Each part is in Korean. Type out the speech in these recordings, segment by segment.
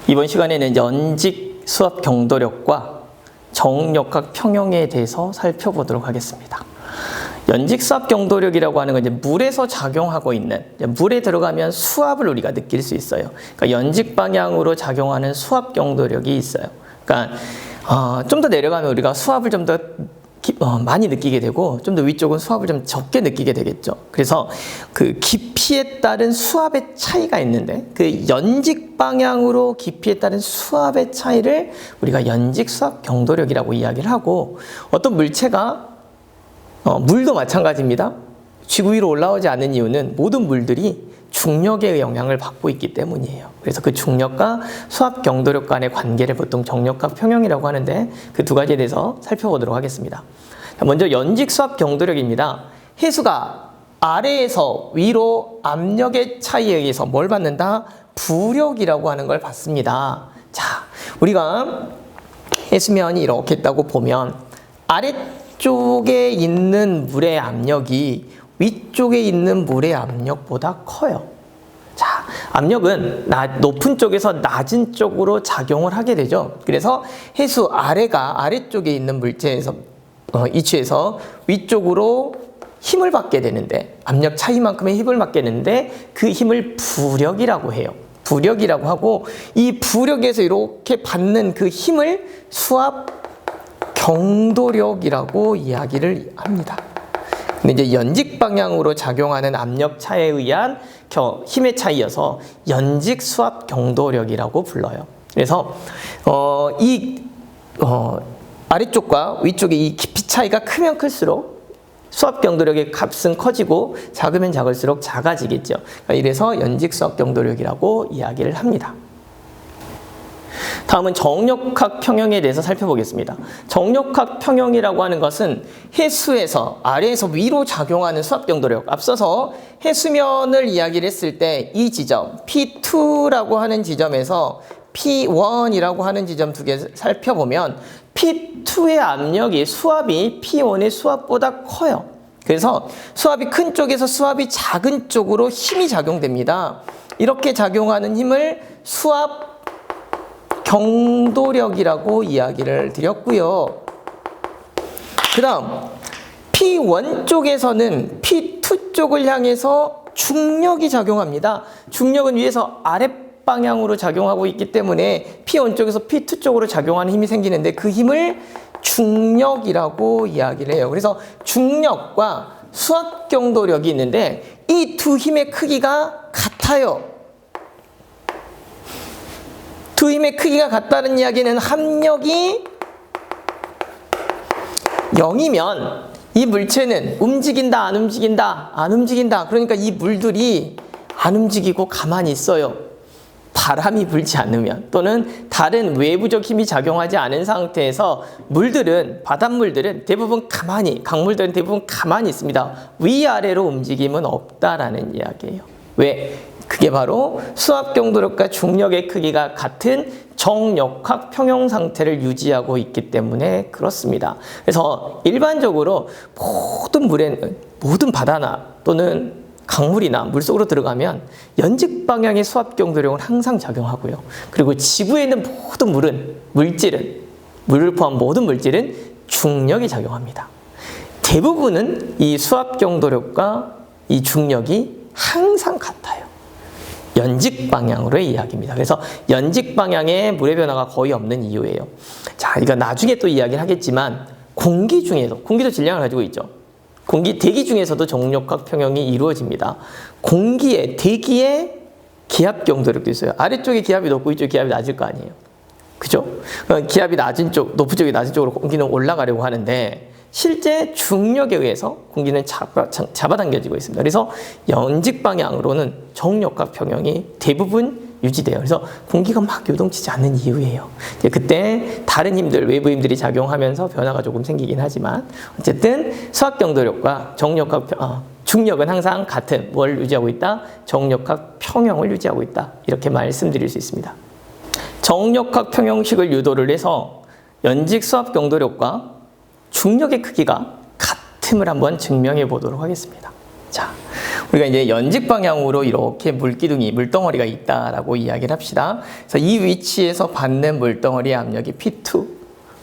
이번 시간에는 연직 수압 경도력과 정력학 평형에 대해서 살펴보도록 하겠습니다. 연직 수압 경도력이라고 하는 건 이제 물에서 작용하고 있는, 물에 들어가면 수압을 우리가 느낄 수 있어요. 그러니까 연직 방향으로 작용하는 수압 경도력이 있어요. 그러니까 좀 더 내려가면 우리가 수압을 좀 더 많이 느끼게 되고, 좀 더 위쪽은 수압을 좀 적게 느끼게 되겠죠. 그래서 그 깊이에 따른 수압의 차이가 있는데, 그 연직 방향으로 깊이에 따른 수압의 차이를 우리가 연직 수압 경도력이라고 이야기를 하고, 어떤 물체가 물도 마찬가지입니다. 지구 위로 올라오지 않는 이유는 모든 물들이 중력의 영향을 받고 있기 때문이에요. 그래서 그 중력과 수압 경도력 간의 관계를 보통 정력학 평형이라고 하는데, 그 두 가지에 대해서 살펴보도록 하겠습니다. 먼저 연직 수압 경도력입니다. 해수가 아래에서 위로 압력의 차이에 의해서 뭘 받는다? 부력이라고 하는 걸 받습니다. 자, 우리가 해수면이 이렇게 있다고 보면 아래쪽에 있는 물의 압력이 위쪽에 있는 물의 압력보다 커요. 자, 압력은 높은 쪽에서 낮은 쪽으로 작용을 하게 되죠. 그래서 해수 아래쪽에 있는 물체에서 이치에서 위쪽으로 힘을 받게 되는데, 압력 차이만큼의 힘을 받게 되는데, 그 힘을 부력이라고 해요. 부력이라고 하고, 이 부력에서 이렇게 받는 그 힘을 수압 경도력이라고 이야기를 합니다. 근데 이제 연직 방향으로 작용하는 압력 차에 의한 힘의 차이여서 연직 수압 경도력이라고 불러요. 그래서 아래쪽과 위쪽의 이 깊이 차이가 크면 클수록 수압 경도력의 값은 커지고 작으면 작을수록 작아지겠죠. 이래서 연직 수압 경도력이라고 이야기를 합니다. 다음은 정력학 평형에 대해서 살펴보겠습니다. 정력학 평형이라고 하는 것은 해수에서 아래에서 위로 작용하는 수압 경도력, 앞서서 해수면을 이야기를 했을 때 이 지점 P2라고 하는 지점에서 P1이라고 하는 지점 두 개 살펴보면 P2의 압력이 수압이 P1의 수압보다 커요. 그래서 수압이 큰 쪽에서 수압이 작은 쪽으로 힘이 작용됩니다. 이렇게 작용하는 힘을 수압 경도력이라고 이야기를 드렸고요. 그 다음 P1 쪽에서는 P2 쪽을 향해서 중력이 작용합니다. 중력은 위에서 아랫방향으로 작용하고 있기 때문에 P1 쪽에서 P2 쪽으로 작용하는 힘이 생기는데, 그 힘을 중력이라고 이야기를 해요. 그래서 중력과 수압 경도력이 있는데, 이 두 힘의 크기가 같아요. 두 힘의 크기가 같다는 이야기는 합력이 0이면 이 물체는 움직인다, 안 움직인다, 안 움직인다. 그러니까 이 물들이 안 움직이고 가만히 있어요. 바람이 불지 않으면, 또는 다른 외부적 힘이 작용하지 않은 상태에서 바닷물들은 대부분 강물들은 대부분 가만히 있습니다. 위아래로 움직임은 없다라는 이야기예요. 왜? 그게 바로 수압 경도력과 중력의 크기가 같은 정력학 평형 상태를 유지하고 있기 때문에 그렇습니다. 그래서 일반적으로 모든 바다나 또는 강물이나 물속으로 들어가면 연직 방향의 수압 경도력은 항상 작용하고요. 그리고 지구에 있는 모든 물을 포함한 모든 물질은 중력이 작용합니다. 대부분은 이 수압 경도력과 이 중력이 항상 같아요. 연직 방향으로의 이야기입니다. 그래서 연직 방향의 물의 변화가 거의 없는 이유예요. 자, 이거 나중에 또 이야기를 하겠지만, 공기도 질량을 가지고 있죠. 대기 중에서도 정력학 평형이 이루어집니다. 대기에 기압 경도력도 있어요. 아래쪽에 기압이 높고 위쪽에 기압이 낮을 거 아니에요. 그죠? 기압이 높은 쪽이 낮은 쪽으로 공기는 올라가려고 하는데, 실제 중력에 의해서 공기는 잡아당겨지고 있습니다. 그래서 연직 방향으로는 정력학 평형이 대부분 유지돼요. 그래서 공기가 막 요동치지 않는 이유예요. 그때 다른 힘들, 외부 힘들이 작용하면서 변화가 조금 생기긴 하지만, 어쨌든 수압 경도력과 중력은 항상 같은 뭘 유지하고 있다? 정력학 평형을 유지하고 있다. 이렇게 말씀드릴 수 있습니다. 정력학 평형식을 유도를 해서 연직 수압 경도력과 중력의 크기가 같음을 한번 증명해 보도록 하겠습니다. 자, 우리가 이제 연직 방향으로 이렇게 물기둥이, 물덩어리가 있다라고 이야기를 합시다. 그래서 이 위치에서 받는 물덩어리의 압력이 P2,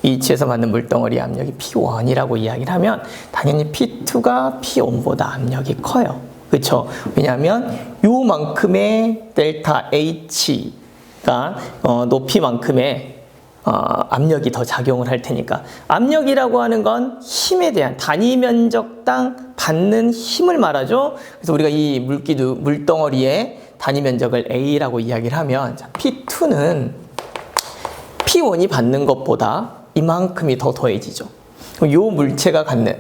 이 위치에서 받는 물덩어리의 압력이 P1이라고 이야기를 하면 당연히 P2가 P1보다 압력이 커요. 그렇죠? 왜냐하면 요만큼의 델타 H가 높이만큼의 압력이 더 작용을 할 테니까. 압력이라고 하는 건 힘에 대한 단위 면적당 받는 힘을 말하죠. 그래서 우리가 이 물덩어리의 단위 면적을 A라고 이야기를 하면 P2는 P1이 받는 것보다 이만큼이 더 더해지죠. 그럼 요 물체가 갖는,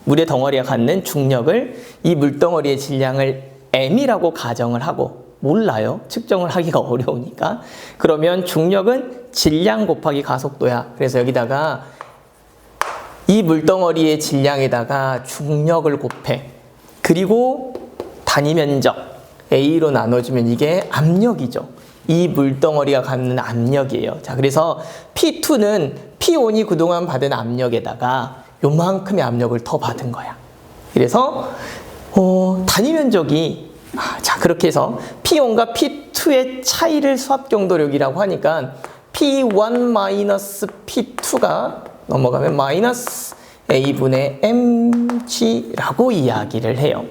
물의 덩어리가 갖는 중력을 이 물덩어리의 질량을 M이라고 가정을 하고, 몰라요. 측정을 하기가 어려우니까. 그러면 중력은 질량 곱하기 가속도야. 그래서 여기다가 이 물덩어리의 질량에다가 중력을 곱해. 그리고 단위 면적 A로 나눠주면 이게 압력이죠. 이 물덩어리가 갖는 압력이에요. 자, 그래서 P2는 P1이 그동안 받은 압력에다가 요만큼의 압력을 더 받은 거야. 그래서 단위 면적이 자, 그렇게 해서 P1과 P2의 차이를 수압경도력이라고 하니까 P1-P2가 넘어가면 마이너스 A분의 mg라고 이야기를 해요.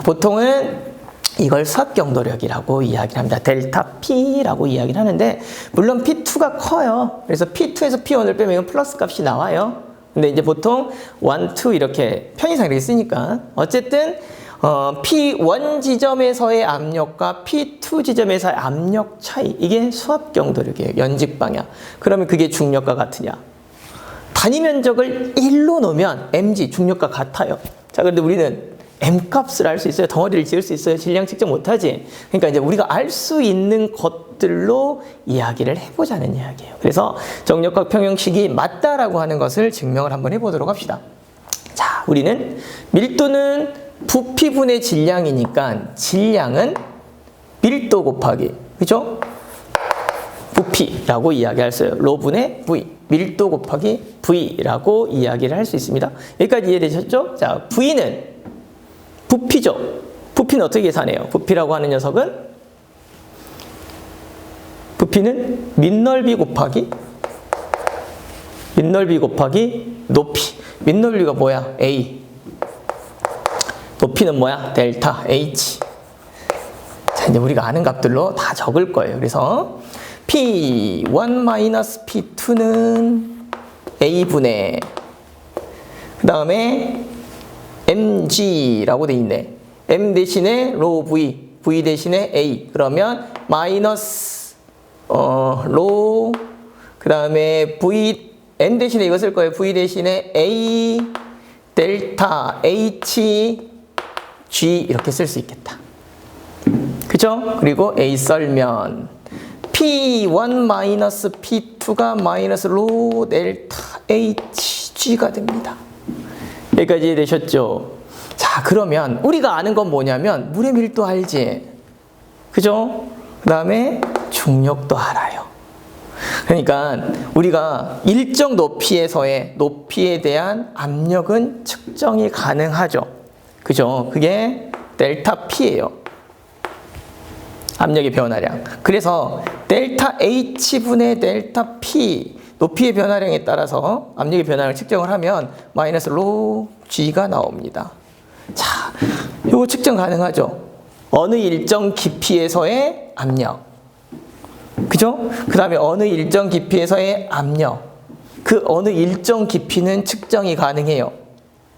보통은 이걸 수압경도력이라고 이야기를 합니다. 델타 P라고 이야기를 하는데, 물론 P2가 커요. 그래서 P2에서 P1을 빼면 이건 플러스 값이 나와요. 근데 이제 보통 1, 2 이렇게 편의상 이렇게 쓰니까 어쨌든 P1 지점에서의 압력과 P2 지점에서의 압력 차이, 이게 수압경도력이에요. 연직 방향. 그러면 그게 중력과 같으냐? 단위 면적을 1로 놓으면 mg, 중력과 같아요. 자, 그런데 우리는 m값을 알 수 있어요. 덩어리를 지을 수 있어요. 질량 측정 못하지. 그러니까 이제 우리가 알 수 있는 것들로 이야기를 해보자는 이야기예요. 그래서 정력각 평형식이 맞다라고 하는 것을 증명을 한번 해보도록 합시다. 자, 우리는 밀도는 부피분의 질량이니까 질량은 밀도 곱하기, 그죠? 부피라고 이야기할 수 있어요. 로분의 V, 밀도 곱하기 V라고 이야기를 할 수 있습니다. 여기까지 이해되셨죠? 자, V는 부피죠. 부피는 어떻게 계산해요? 부피라고 하는 녀석은 부피는 밑넓이 곱하기 높이. 밑넓이가 뭐야? A. 높이는 뭐야? 델타 H. 자, 이제 우리가 아는 값들로 다 적을 거예요. 그래서 P1-P2는 A분의, 그 다음에 mg라고 돼 있네. m 대신에 로 v, v 대신에 a. 그러면 마이너스 로, 그 다음에 v, m 대신에 이거 쓸 거예요. v 대신에 a 델타 h g 이렇게 쓸 수 있겠다. 그죠? 그리고 a 썰면 P1-P2가 마이너스 로 델타 hg가 됩니다. 여기까지 이해되셨죠? 자, 그러면 우리가 아는 건 뭐냐면 물의 밀도 알지? 그죠? 그 다음에 중력도 알아요. 그러니까 우리가 일정 높이에서의 높이에 대한 압력은 측정이 가능하죠. 그죠? 그게 델타 P예요. 압력의 변화량. 그래서 델타 H분의 델타 P, 높이의 변화량에 따라서 압력의 변화량을 측정을 하면 마이너스 로 G가 나옵니다. 자, 이거 측정 가능하죠? 어느 일정 깊이에서의 압력. 그죠? 그 다음에 어느 일정 깊이에서의 압력. 그 어느 일정 깊이는 측정이 가능해요.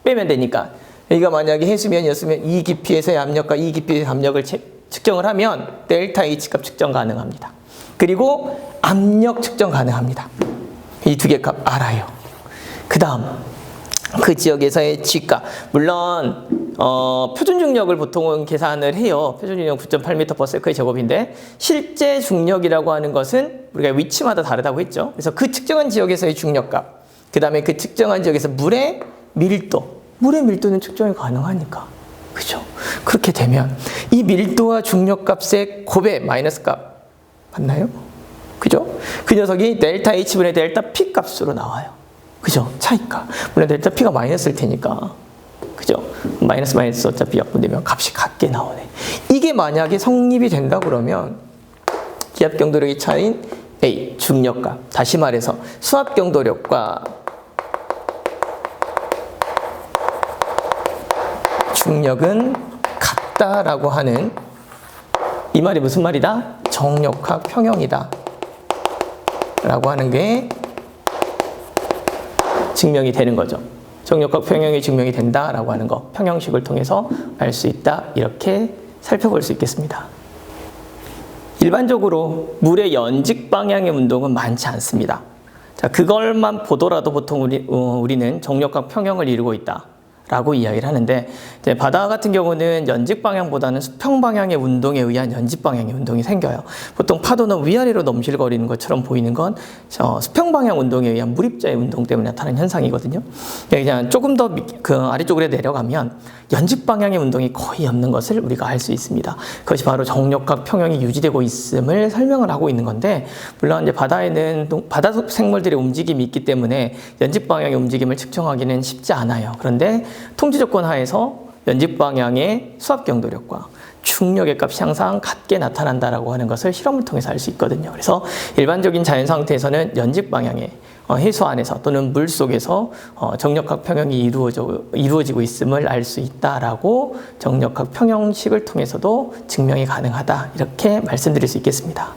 빼면 되니까. 여기가 만약에 해수면이었으면 이 깊이에서의 압력과 이 깊이의 압력을 측정을 하면 델타 H 값 측정 가능합니다. 그리고 압력 측정 가능합니다. 이 두 개 값 알아요. 그 다음 그 지역에서의 G값. 물론 표준 중력을 보통은 계산을 해요. 표준 중력 9.8m/s의 제곱인데 실제 중력이라고 하는 것은 우리가 위치마다 다르다고 했죠. 그래서 그 측정한 지역에서의 중력값, 그 다음에 그 측정한 지역에서 물의 밀도는 측정이 가능하니까. 그죠? 그렇게 되면 이 밀도와 중력값의 곱의 마이너스 값 맞나요? 그죠? 그 녀석이 델타 H분의 델타 P 값으로 나와요. 그죠? 차이가. 물론 델타 P가 마이너스일 테니까. 그죠? 마이너스 어차피 약분되면 값이 같게 나오네. 이게 만약에 성립이 된다 그러면 기압 경도력이 차인 A, 중력값. 다시 말해서 수압 경도력과 중력은 같다라고 하는 이 말이 무슨 말이다? 정력학 평형이다 라고 하는 게 증명이 되는 거죠. 정력학 평형이 증명이 된다라고 하는 거, 평형식을 통해서 알 수 있다, 이렇게 살펴볼 수 있겠습니다. 일반적으로 물의 연직 방향의 운동은 많지 않습니다. 자, 그걸만 보더라도 보통 우리는 정력학 평형을 이루고 있다 라고 이야기를 하는데, 이제 바다 같은 경우는 연직 방향보다는 수평 방향의 운동에 의한 연직 방향의 운동이 생겨요. 보통 파도는 위아래로 넘실거리는 것처럼 보이는 건 수평 방향 운동에 의한 물입자의 운동 때문에 나타나는 현상이거든요. 그냥 조금 더 그 아래쪽으로 내려가면 연직 방향의 운동이 거의 없는 것을 우리가 알 수 있습니다. 그것이 바로 정력학 평형이 유지되고 있음을 설명을 하고 있는 건데, 물론 이제 바다에는 바다 생물들의 움직임이 있기 때문에 연직 방향의 움직임을 측정하기는 쉽지 않아요. 그런데 통지 조건 하에서 연직 방향의 수압 경도력과 중력의 값이 항상 같게 나타난다라고 하는 것을 실험을 통해서 알 수 있거든요. 그래서 일반적인 자연 상태에서는 연직 방향의 해수 안에서 또는 물 속에서 정력학 평형이 이루어지고 있음을 알 수 있다라고 정력학 평형식을 통해서도 증명이 가능하다, 이렇게 말씀드릴 수 있겠습니다.